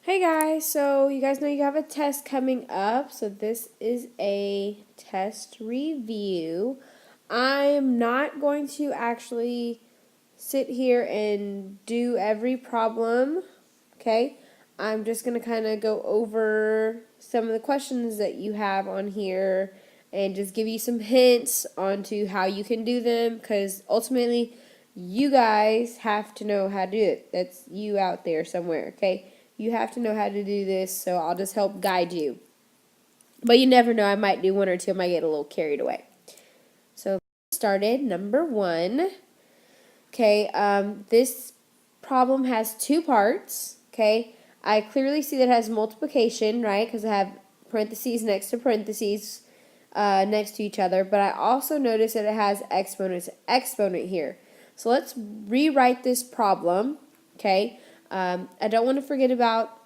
Hey guys, so you guys know you have a test coming up, so this is a test review. I'm not going to actually sit here and do every problem, okay? I'm just going to kind of go over some of the questions that you have on here and just give you some hints onto how you can do them, because ultimately you guys have to know how to do it. That's you out there somewhere, okay? You have to know how to do this, so I'll just help guide you. But you never know, I might do one or two, I might get a little carried away. So, started, number 1. Okay, this problem has 2 parts, okay? I clearly see that it has multiplication, right? Because I have parentheses next to parentheses next to each other. But I also notice that it has exponent here. So let's rewrite this problem, okay? I don't want to forget about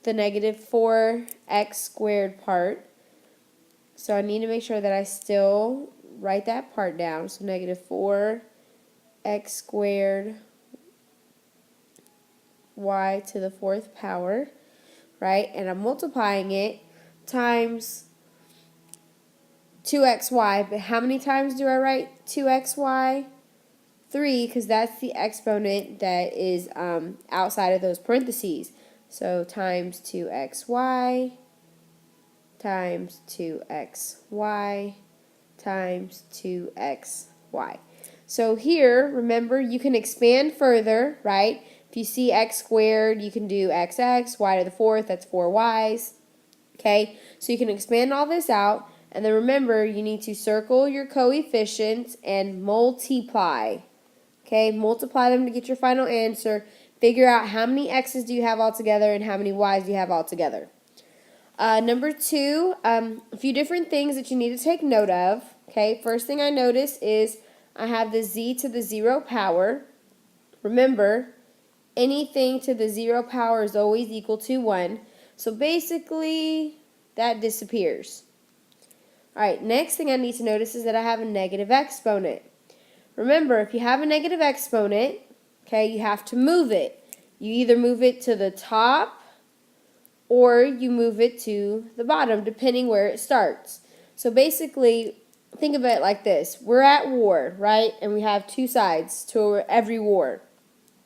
the negative 4x squared part. So I need to make sure that I still write that part down. So negative 4x squared y to the 4th power, right? And I'm multiplying it times 2xy. But how many times do I write 2xy? 3, because that's the exponent that is outside of those parentheses. So times 2xy times 2xy times 2xy. So here, remember, you can expand further, right? If you see x squared, you can do xx, y to the 4th, that's 4y's. Okay, so you can expand all this out, and then remember, you need to circle your coefficients and multiply. Okay, multiply them to get your final answer. Figure out how many x's do you have altogether and how many y's do you have altogether. Number 2, a few different things that you need to take note of. Okay, first thing I notice is I have the z to the 0 power. Remember, anything to the 0 power is always equal to 1. So basically, that disappears. Alright, next thing I need to notice is that I have a negative exponent. Remember, if you have a negative exponent, okay, you have to move it. You either move it to the top or you move it to the bottom, depending where it starts. So basically, think of it like this. We're at war, right? And we have 2 sides to every war.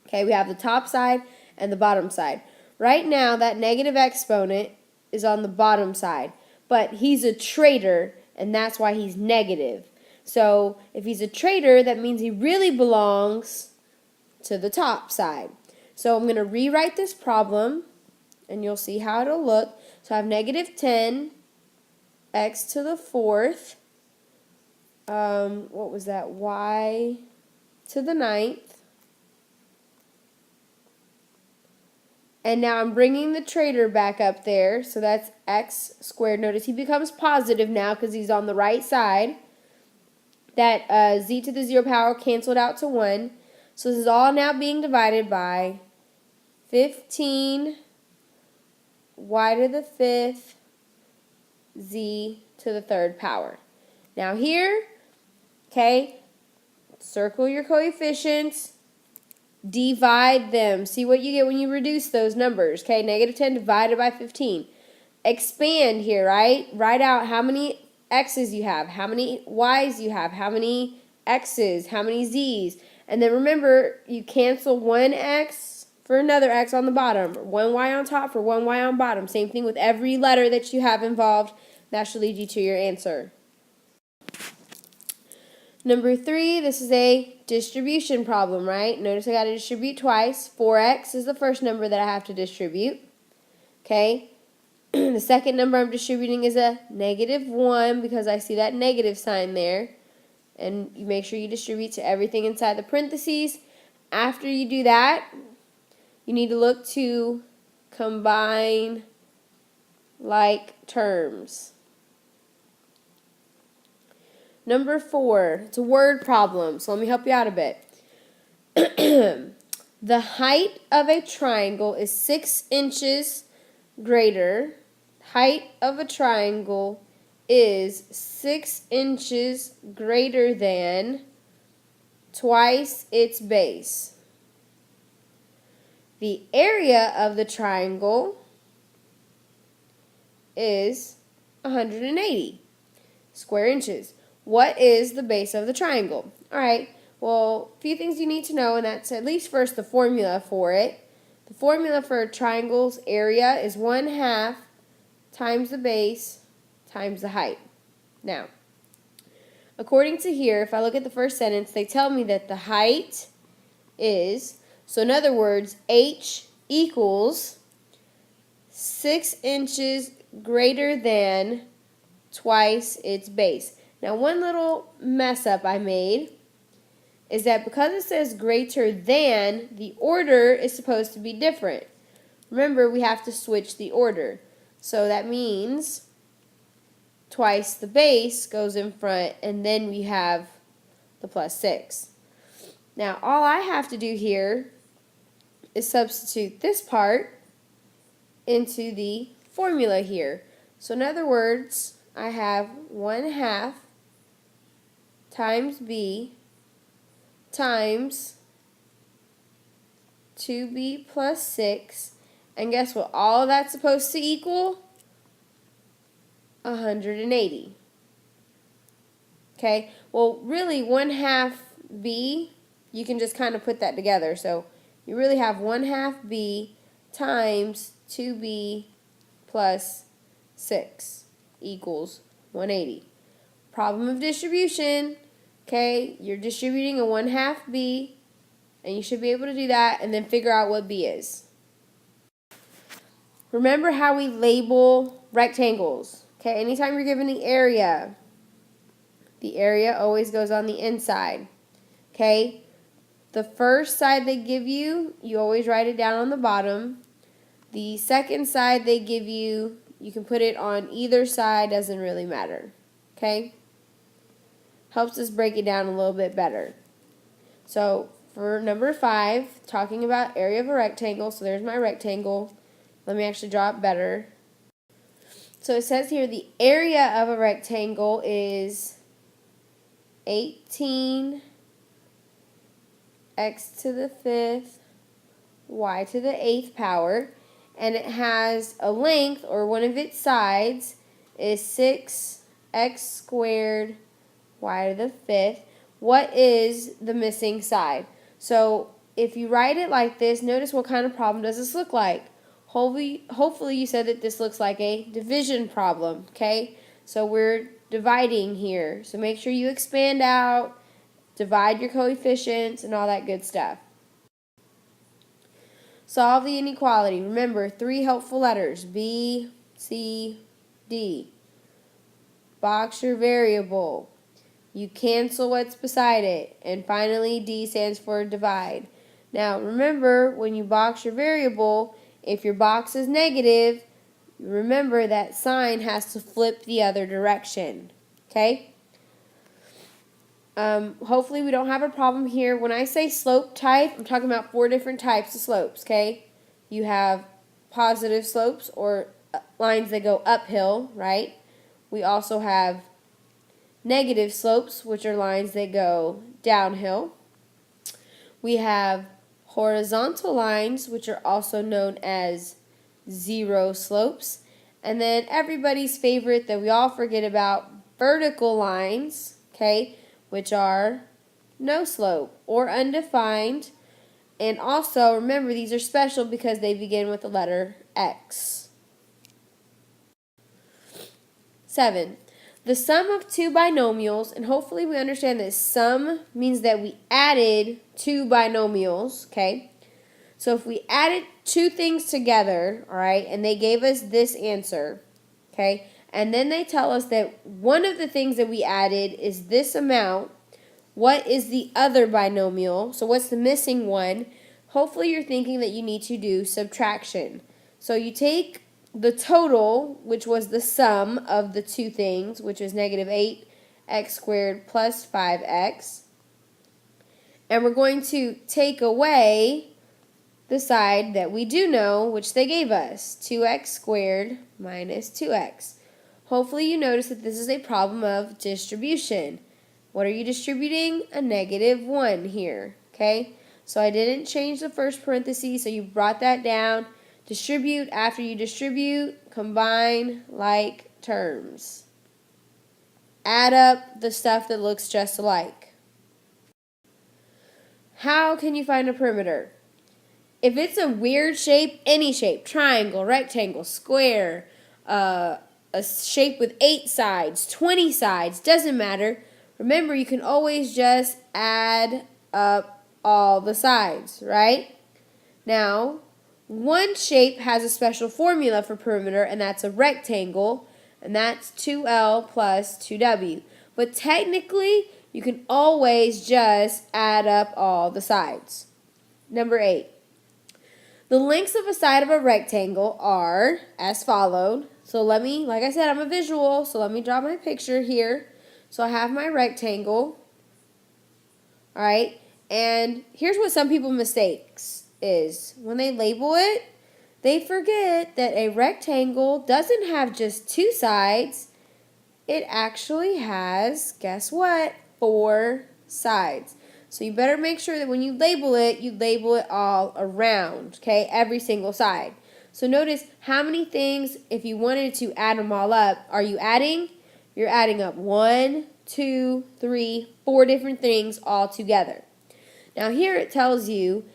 Okay, we have the top side and the bottom side. Right now, that negative exponent is on the bottom side. But he's a traitor, and that's why he's negative. So if he's a traitor, that means he really belongs to the top side. So I'm going to rewrite this problem, and you'll see how it'll look. So I have negative 10 x to the 4th. What was that? Y to the 9th. And now I'm bringing the traitor back up there. So that's x squared. Notice he becomes positive now because he's on the right side. That z to the 0 power canceled out to 1. So this is all now being divided by 15 y to the 5th, z to the 3rd power. Now here, okay, circle your coefficients, divide them. See what you get when you reduce those numbers. Okay, negative 10 divided by 15. Expand here, right? Write out how many x's you have, how many y's you have, how many x's, how many z's. And then remember, you cancel one x for another x on the bottom, one y on top for one y on bottom. Same thing with every letter that you have involved. That should lead you to your answer. Number 3, this is a distribution problem, right? Notice I got to distribute twice. 4x is the first number that I have to distribute. Okay. The second number I'm distributing is a negative 1 because I see that negative sign there. And you make sure you distribute to everything inside the parentheses. After you do that, you need to look to combine like terms. Number 4, it's a word problem, so let me help you out a bit. The height of a triangle is 6 inches greater. Height of a triangle is 6 inches greater than twice its base. The area of the triangle is 180 square inches. What is the base of the triangle? All right, well, a few things you need to know, and that's at least first the formula for it. The formula for a triangle's area is 1/2 times the base times the height. Now, according to here, if I look at the first sentence, they tell me that the height is, so in other words, h equals 6 inches greater than twice its base. Now, one little mess up I made is that because it says greater than, the order is supposed to be different. Remember, we have to switch the order. So that means twice the base goes in front, and then we have the plus 6. Now, all I have to do here is substitute this part into the formula here. So in other words, I have 1/2 times b times 2b plus 6. And guess what all of that's supposed to equal? 180. Okay, well, really 1/2 b, you can just kind of put that together. So you really have 1/2 b times 2b plus 6 equals 180. Problem of distribution. Okay, you're distributing a 1/2 b, and you should be able to do that and then figure out what b is. Remember how we label rectangles. Okay, anytime you're given the area always goes on the inside. Okay, the first side they give you, you always write it down on the bottom. The second side they give you, you can put it on either side, doesn't really matter. Okay, helps us break it down a little bit better. So for number 5, talking about area of a rectangle, so there's my rectangle. Let me actually draw it better. So it says here the area of a rectangle is 18 x to the 5th, y to the 8th power, and it has a length, or one of its sides, is 6x squared, y to the 5th. What is the missing side? So if you write it like this, notice what kind of problem does this look like. Hopefully you said that this looks like a division problem, okay? So we're dividing here. So make sure you expand out, divide your coefficients, and all that good stuff. Solve the inequality. Remember, 3 helpful letters, B, C, D. Box your variable. You cancel what's beside it. And finally, D stands for divide. Now, remember, when you box your variable, if your box is negative, remember that sign has to flip the other direction. Okay? Hopefully we don't have a problem here. When I say slope type, I'm talking about 4 different types of slopes, okay? You have positive slopes, or lines that go uphill, right? We also have negative slopes, which are lines that go downhill. We have horizontal lines, which are also known as zero slopes. And then everybody's favorite that we all forget about, vertical lines, okay, which are no slope or undefined. And also, remember, these are special because they begin with the letter X. 7. The sum of 2 binomials, and hopefully we understand that sum means that we added 2 binomials, okay? So if we added 2 things together, all right, and they gave us this answer, okay, and then they tell us that one of the things that we added is this amount, what is the other binomial? So what's the missing one? Hopefully you're thinking that you need to do subtraction. So you take the total, which was the sum of the 2 things, which is negative 8x squared plus 5x, and we're going to take away the side that we do know, which they gave us, 2x squared minus 2x. Hopefully you notice that this is a problem of distribution. What are you distributing? A negative 1 here, okay? So I didn't change the first parenthesis, so you brought that down. Distribute, after you distribute, combine like terms. Add up the stuff that looks just alike. How can you find a perimeter? If it's a weird shape, any shape, triangle, rectangle, square, a shape with 8 sides, 20 sides, doesn't matter. Remember, you can always just add up all the sides, right? Now, one shape has a special formula for perimeter, and that's a rectangle, and that's 2L plus 2W. But technically, you can always just add up all the sides. Number 8. The lengths of a side of a rectangle are as followed. So like I said, I'm a visual, so let me draw my picture here. So I have my rectangle, all right? And here's what some people mistakes is. When they label it, they forget that a rectangle doesn't have just 2 sides. It actually has, guess what, 4 sides. So you better make sure that when you label it all around, okay, every single side. So notice how many things, if you wanted to add them all up, are you adding? You're adding up 1, 2, 3, 4 different things all together. Now here it tells you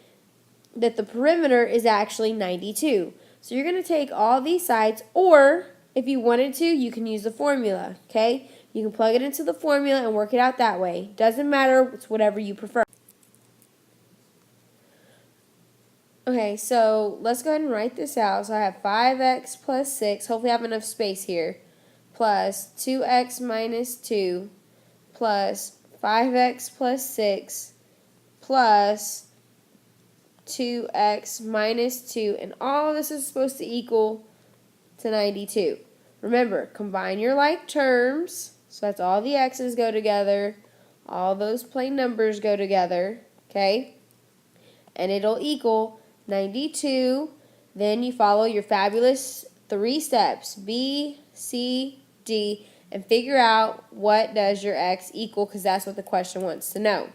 that the perimeter is actually 92. So you're going to take all these sides, or if you wanted to, you can use the formula, okay? You can plug it into the formula and work it out that way. Doesn't matter, it's whatever you prefer. Okay, so let's go ahead and write this out. So I have 5x plus 6, hopefully I have enough space here, plus 2x minus 2, plus 5x plus 6, plus 2x minus 2, and all of this is supposed to equal to 92. Remember, combine your like terms, so that's all the x's go together, all those plain numbers go together, okay? And it'll equal 92. Then you follow your fabulous 3 steps, B, C, D, and figure out what does your x equal, because that's what the question wants to know.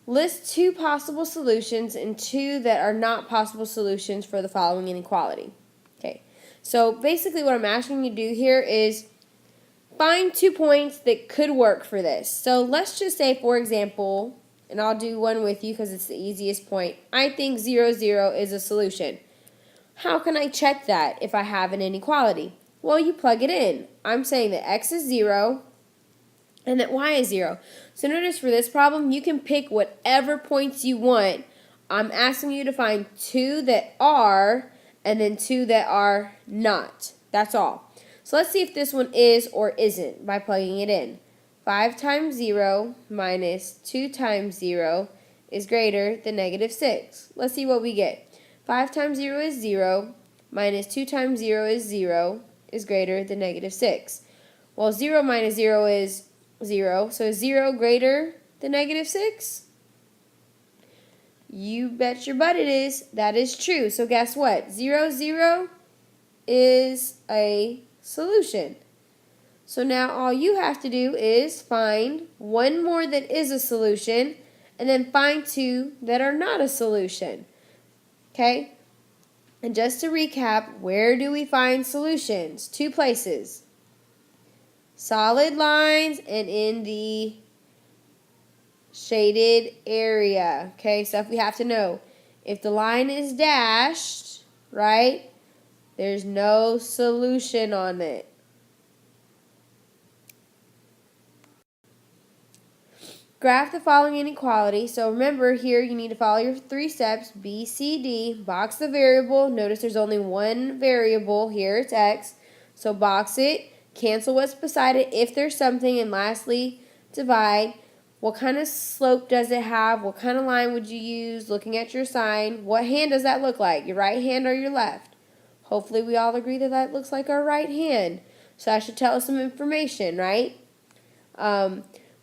List 2 possible solutions and 2 that are not possible solutions for the following inequality. Okay, so basically what I'm asking you to do here is find 2 points that could work for this. So let's just say, for example, and I'll do one with you because it's the easiest point, I think 0, 0 is a solution. How can I check that if I have an inequality? Well, you plug it in. I'm saying that x is 0 and that y is 0. So notice for this problem, you can pick whatever points you want. I'm asking you to find 2 that are and then 2 that are not. That's all. So let's see if this one is or isn't by plugging it in. 5 times 0 minus 2 times 0 is greater than negative 6. Let's see what we get. 5 times 0 is 0, minus 2 times 0 is 0, is greater than negative 6. Well, 0 minus 0 is 0, so is 0 greater than negative 6? You bet your butt it is. That is true. So guess what? 0, 0 is a solution. So now all you have to do is find 1 more that is a solution and then find 2 that are not a solution. Okay? And just to recap, where do we find solutions? 2 places. Solid lines and in the shaded area. Okay, stuff we have to know. If the line is dashed, right, there's no solution on it. Graph the following inequality. So remember here you need to follow your 3 steps, B, C, D. Box the variable. Notice there's only one variable here, it's x. So box it, cancel what's beside it if there's something, and lastly, divide. What kind of slope does it have? What kind of line would you use looking at your sign? What hand does that look like? Your right hand or your left? Hopefully we all agree that that looks like our right hand. So that should tell us some information, right?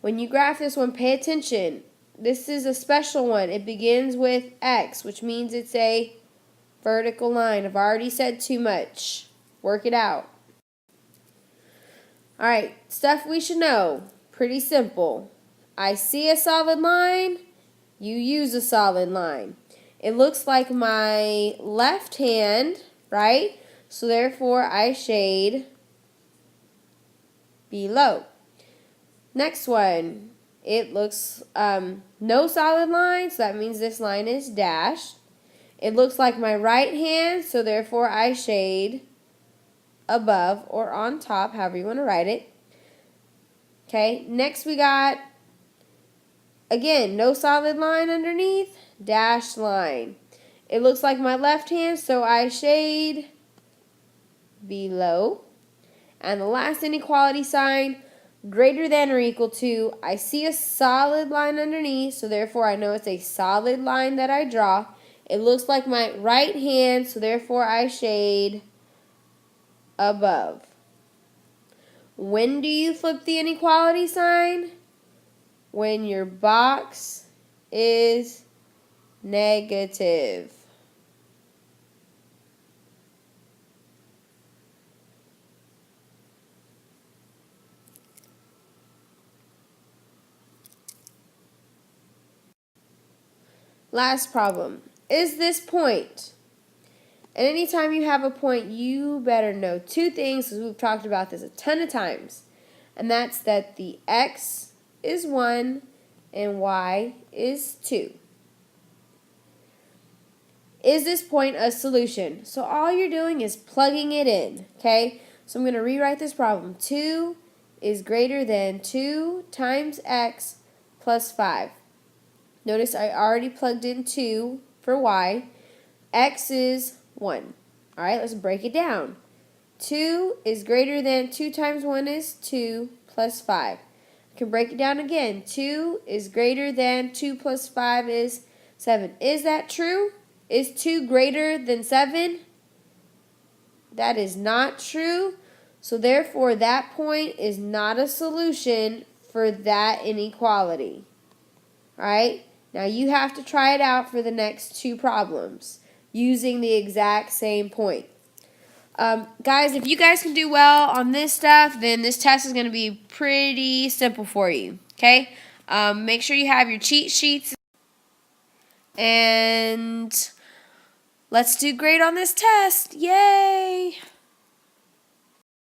When you graph this one, pay attention. This is a special one. It begins with X, which means it's a vertical line. I've already said too much. Work it out. All right, stuff we should know. Pretty simple. I see a solid line, you use a solid line. It looks like my left hand, right? So therefore I shade below. Next one, it looks no solid line, so that means this line is dashed. It looks like my right hand, so therefore I shade above or on top, however you want to write it. Okay, next we got, again, no solid line underneath, dashed line. It looks like my left hand, so I shade below. And the last inequality sign, greater than or equal to, I see a solid line underneath, so therefore I know it's a solid line that I draw. It looks like my right hand, so therefore I shade above. When do you flip the inequality sign? When your box is negative. Last problem. Is this point? And anytime you have a point, you better know two things, because we've talked about this a ton of times. And that's that the x is 1 and y is 2. Is this point a solution? So all you're doing is plugging it in, okay? So I'm going to rewrite this problem. 2 is greater than 2 times x plus 5. Notice I already plugged in 2 for y. X is 1. All right, let's break it down. 2 is greater than 2 times 1 is 2 plus 5. I can break it down again. 2 is greater than 2 plus 5 is 7. Is that true? Is 2 greater than 7? That is not true. So therefore, that point is not a solution for that inequality. All right? Now you have to try it out for the next two problems using the exact same point. Guys, if you guys can do well on this stuff, then this test is going to be pretty simple for you. Okay? Make sure you have your cheat sheets. And let's do great on this test. Yay!